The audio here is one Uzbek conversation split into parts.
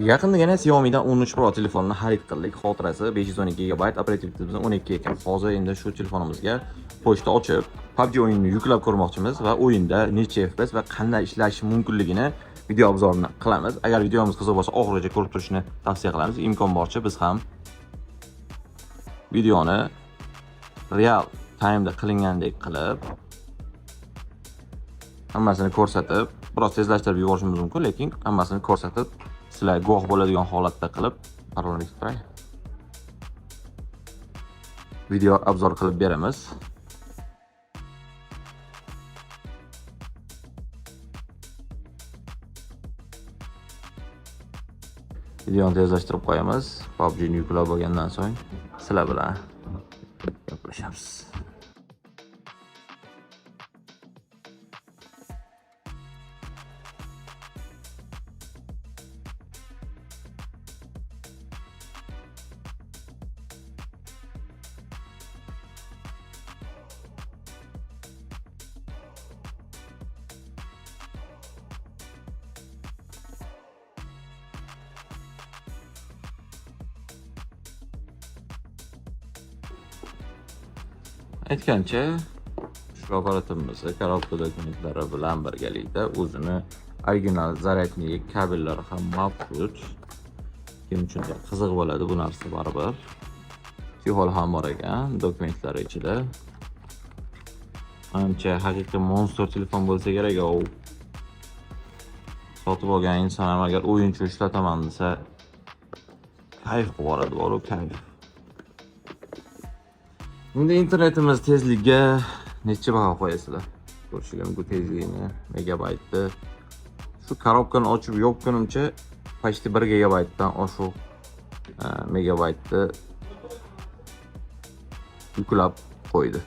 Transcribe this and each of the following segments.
Yaqindagina Xiaomi'dan 13 Pro telefonini xarid qildik. Xotirasi 512 GB, operativ tizimi 12 ekan. Hozir endi shu telefonimizga pochta ochib, PUBG o'yinini yuklab ko'rmoqchimiz va o'yinda necha FPS va qanday ishlashi mumkinligini video obzorini qilamiz. Agar videomiz qiziq bo'lsa, oxirigacha ko'rib turishni tavsiya qilamiz. Imkon boricha biz ham videoni real time'da qilingandek qilib hammasini ko'rsatib, biroz tezlashtirib yuborishimiz mumkin, lekin hammasini ko'rsatib sizlar guvoh bo'ladigan holatda qilib parollik turay. Video obzor qilib beramiz. Videoni tezlashtirib qo'yamiz. PUBG ni yuklab bo'lgandan so'ng sizlar bilan gaplashamiz. Aytgancha, shu apparatimizni korobka dokumentlari bilan birgalikda o'zini original zaryadnik kabellari ham mavjud. Kim uchun qiziq bo'ladi bu narsa baribir. Chexol ham bor ekan dokumentlari ichida. Ancha haqiqiy monster telefon bo'lsa kerak. Sotib olgan inson ham agar o'yin uchun ishlataman desa, kayf qilib yuboradi, kayf. Endi internetimiz tezligiga necha baho qo'yasizlar? Ko'rishingiz mumkin tezligini, megabaytni. Shu korobkani ochib yopgunimcha почти 1 gigabaytdan oshiq megabaytni yuklab qo'ydi.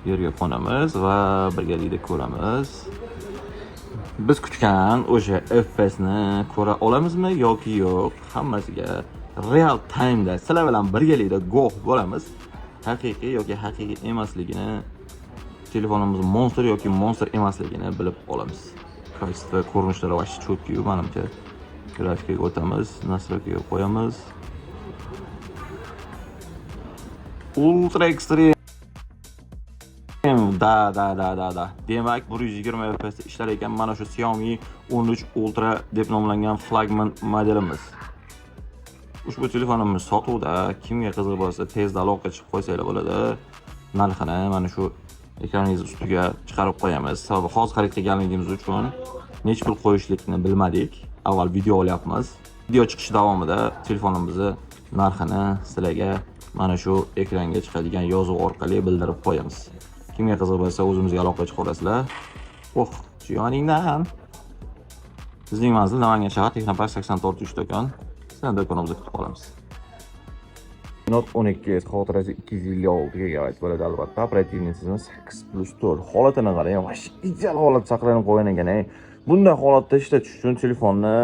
Yerga qo'namiz va birgalikda ko'ramiz. Biz kutgan o'sha FPS ni ko'ra olamizmi yoki yo'q? Hammasiga real time'da sizlar bilan birgalikda guvoh bo'lamiz. Haqiqiy yoki haqiqiy emasligini, telefonimiz monster yoki monster emasligini bilib olamiz. Kayfiyat ko'rinishlari vaqti cho'tki-yu menimcha. Grafikaga o'tamiz, nastroykaga qo'yamiz. Ultra extreme. Da. Demak, 120 FPS ishlar ekan mana shu Xiaomi 13 Ultra deb nomlangan flagman modelimiz. Ushbu telefonimiz sotuvda. Kimga qiziq bo'lsa, tezda aloqaga chiqib qo'ysanglar bo'ladi. Narxini mana shu ekraningiz ustiga chiqarib qo'yamiz. Sababi hozir xarid qilganligimiz uchun nech pul qo'yishlikni bilmadik. Avval video olyapmiz. Video chiqishi davomida telefonimizni narxini sizlarga mana shu ekranga chiqadigan yozuv orqali bildirib qo'yamiz. Kimga qiziq bo'lsa o'zimizga aloqaga chiqib olasizlar. Yoningdan. Bizning manzil Namangan shahar Texnopark 84 do'kon. Sizlarni do'konimizda kutib qolamiz. Note 12 xotirasi 256 GB bo'ladi albatta. Operativni tizimi 8+4. Holatini qarang, vash ideal holat saqlanib qo'ygan ekan. Bunday holatda ishlatish uchun telefonni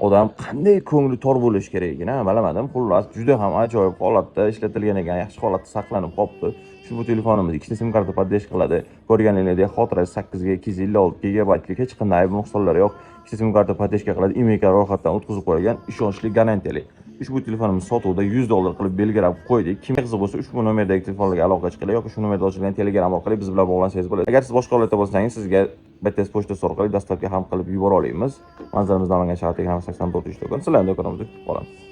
odam qanday ko'ngli tor bo'lish kerakligini bilmadim. Xullas, juda ham ajoyib holatda ishlatilgan ekan, yaxshi holatda saqlanib qolibdi. Bu telefonimiz ikkita sim karta poddesh qiladi. Ko'rganingizdek, xotirasi 8 ga 256 GB hech qanday ayb nuqsonlari yo'q. Ikkita sim karta poddeshga qiladi. Emailga ro'yxatdan o'tkazib qo'yilgan, ishonchli garantiyali. Ushbu telefonimiz sotuvda $100 qilib belgilab qo'ydik. Kimga qiziq bo'lsa, ushbu nomerdagi telefonlarga aloqa qilinglar yoki shu nomerda ochilgan Telegram orqali biz bilan bog'lansangiz bo'ladi. Agar siz boshqa holatda bo'lsangiz, sizga BTS pochtasi orqali dastavka ham qilib yubora olamiz. Manzilimiz Namangan shahar Texnopark 84 do'kon. Sizlarni do'konimizda kutib qolamiz.